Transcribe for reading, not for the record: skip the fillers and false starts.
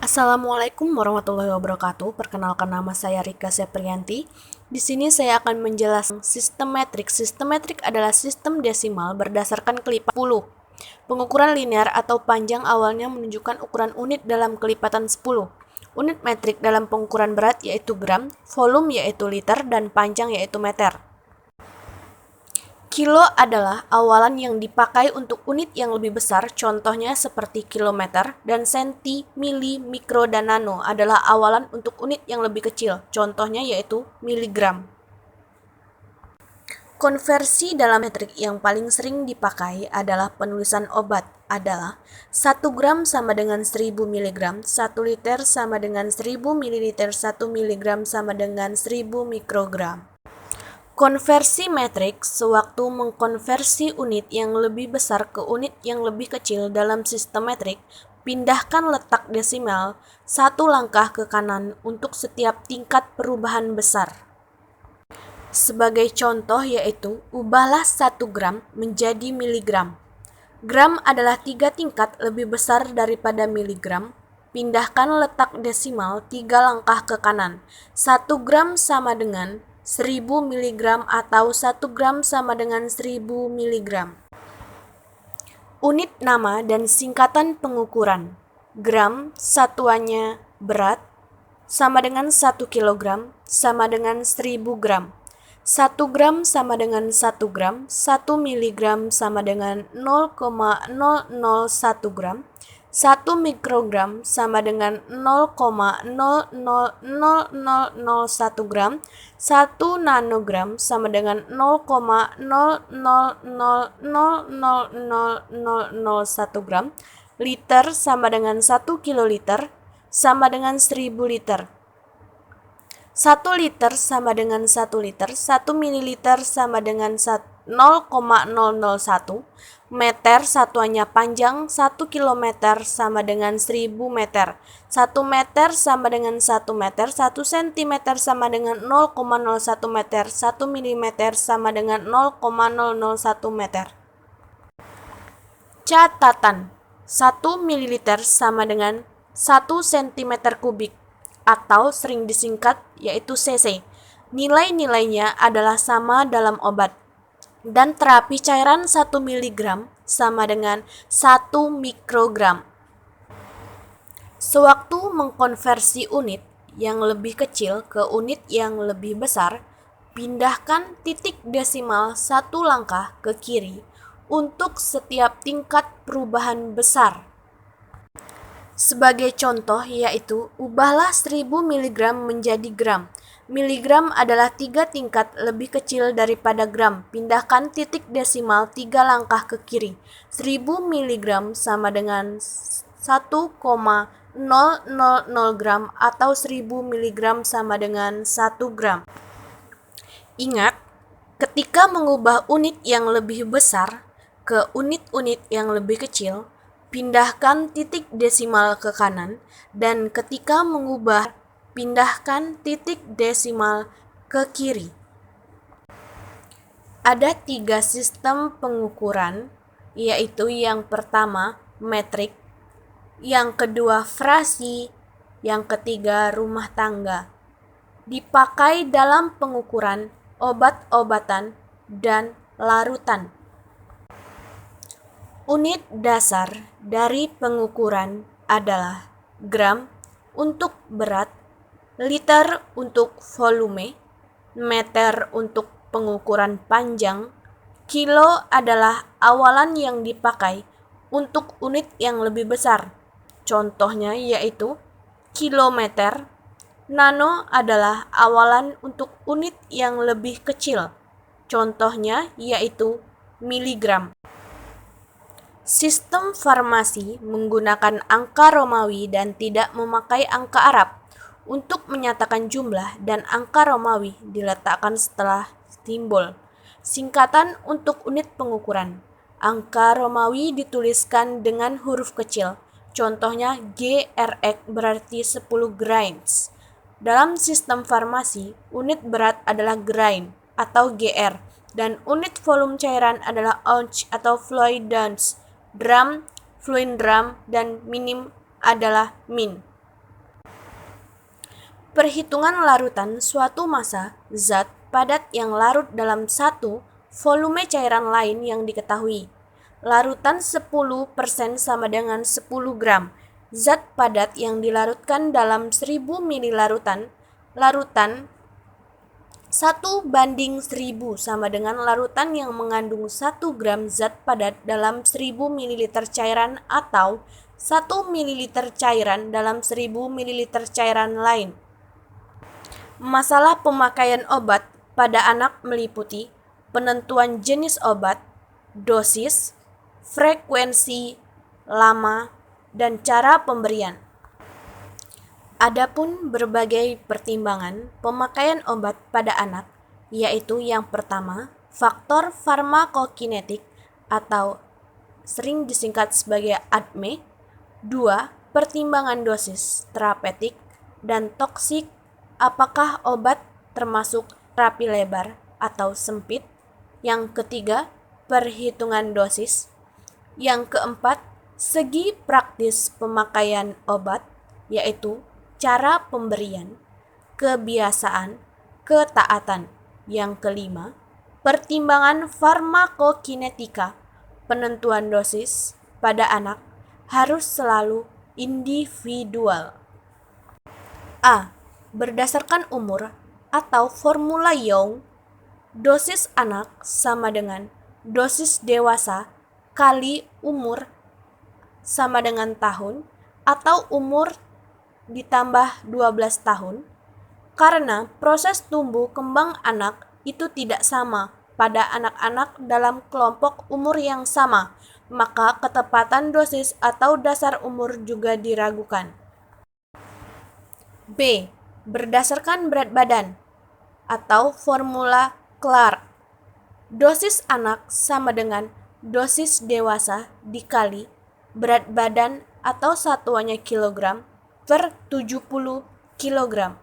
Assalamualaikum warahmatullahi wabarakatuh. Perkenalkan, nama saya Rika Seprianti. Di sini saya akan menjelaskan sistem metrik. Sistem metrik adalah sistem desimal berdasarkan kelipatan 10. Pengukuran linear atau panjang awalnya menunjukkan ukuran unit dalam kelipatan 10. Unit metrik dalam pengukuran berat yaitu gram, volume yaitu liter, dan panjang yaitu meter. Kilo adalah awalan yang dipakai untuk unit yang lebih besar, contohnya seperti kilometer, dan senti, mili, mikro, dan nano adalah awalan untuk unit yang lebih kecil, contohnya yaitu miligram. Konversi dalam metrik yang paling sering dipakai adalah penulisan obat adalah 1 gram sama dengan 1000 mg, 1 liter sama dengan 1000 ml, 1 mg sama dengan 1000 mikrogram. Konversi metrik sewaktu mengkonversi unit yang lebih besar ke unit yang lebih kecil dalam sistem metrik, pindahkan letak desimal satu langkah ke kanan untuk setiap tingkat perubahan besar. Sebagai contoh yaitu, ubahlah 1 gram menjadi miligram. Gram adalah 3 tingkat lebih besar daripada miligram. Pindahkan letak desimal 3 langkah ke kanan. 1 gram sama dengan 1000 mg atau 1 gram sama dengan 1000 mg. Unit nama dan singkatan pengukuran. Gram satuannya berat sama dengan 1 kg sama dengan 1000 gram. 1 gram sama dengan 1 gram, 1 mg sama dengan 0,001 gram. 1 mikrogram sama dengan 0,000001 gram, 1 nanogram sama dengan 0,000001 gram, liter sama dengan 1 kiloliter sama dengan 1000 liter. 1 liter sama dengan 1 liter, 1 mililiter sama dengan 0,001 meter satuannya panjang, 1 kilometer sama dengan 1000 meter, 1 meter sama dengan 1 meter, 1 sentimeter sama dengan 0,01 meter, 1 milimeter sama dengan 0,001 meter. Catatan: 1 mililiter sama dengan 1 cm kubik atau sering disingkat yaitu cc. Nilai-nilainya adalah sama dalam obat. Dan terapi cairan 1 mg sama dengan 1 mikrogram. Sewaktu mengkonversi unit yang lebih kecil ke unit yang lebih besar, pindahkan titik desimal 1 langkah ke kiri untuk setiap tingkat perubahan besar. Sebagai contoh yaitu, ubahlah 1000 mg menjadi gram. Miligram adalah 3 tingkat lebih kecil daripada gram. Pindahkan titik desimal 3 langkah ke kiri. 1000 mg sama dengan 1,000 gram atau 1000 mg sama dengan 1 gram. Ingat, ketika mengubah unit yang lebih besar ke unit-unit yang lebih kecil, pindahkan titik desimal ke kanan, dan ketika mengubah, pindahkan titik desimal ke kiri. Ada 3 sistem pengukuran, yaitu yang pertama metrik, yang kedua frasi, yang ketiga rumah tangga. Dipakai dalam pengukuran obat-obatan dan larutan. Unit dasar dari pengukuran adalah gram untuk berat, liter untuk volume, meter untuk pengukuran panjang, kilo adalah awalan yang dipakai untuk unit yang lebih besar. Contohnya yaitu kilometer. Nano adalah awalan untuk unit yang lebih kecil. Contohnya yaitu miligram. Sistem farmasi menggunakan angka Romawi dan tidak memakai angka Arab. Untuk menyatakan jumlah, dan angka Romawi diletakkan setelah simbol. Singkatan untuk unit pengukuran. Angka Romawi dituliskan dengan huruf kecil. Contohnya GRX berarti 10 grains. Dalam sistem farmasi, unit berat adalah grain atau GR, dan unit volume cairan adalah ounce atau fluidance. Dram, fluid dram, dan minim adalah min. Perhitungan larutan suatu massa zat padat yang larut dalam satu volume cairan lain yang diketahui. Larutan 10% sama dengan 10 gram. Zat padat yang dilarutkan dalam 1000 ml larutan 1:1000 sama dengan larutan yang mengandung 1 gram zat padat dalam 1000 ml cairan atau 1 ml cairan dalam 1000 ml cairan lain. Masalah pemakaian obat pada anak meliputi penentuan jenis obat, dosis, frekuensi, lama, dan cara pemberian. Adapun berbagai pertimbangan pemakaian obat pada anak, yaitu yang pertama, faktor farmakokinetik atau sering disingkat sebagai ADME, 2. Pertimbangan dosis terapeutik dan toksik, apakah obat termasuk terapi lebar atau sempit. Yang ketiga, perhitungan dosis. Yang keempat, segi praktis pemakaian obat, yaitu cara pemberian, kebiasaan, ketaatan. Yang kelima, pertimbangan farmakokinetika, penentuan dosis pada anak harus selalu individual. A. Berdasarkan umur atau formula Young, dosis anak sama dengan dosis dewasa kali umur sama dengan tahun atau umur ditambah 12 tahun, karena proses tumbuh kembang anak itu tidak sama pada anak-anak dalam kelompok umur yang sama, maka ketepatan dosis atau dasar umur juga diragukan. B. Berdasarkan berat badan atau formula Clark, dosis anak sama dengan dosis dewasa dikali berat badan atau satuannya kilogram per 70 kg.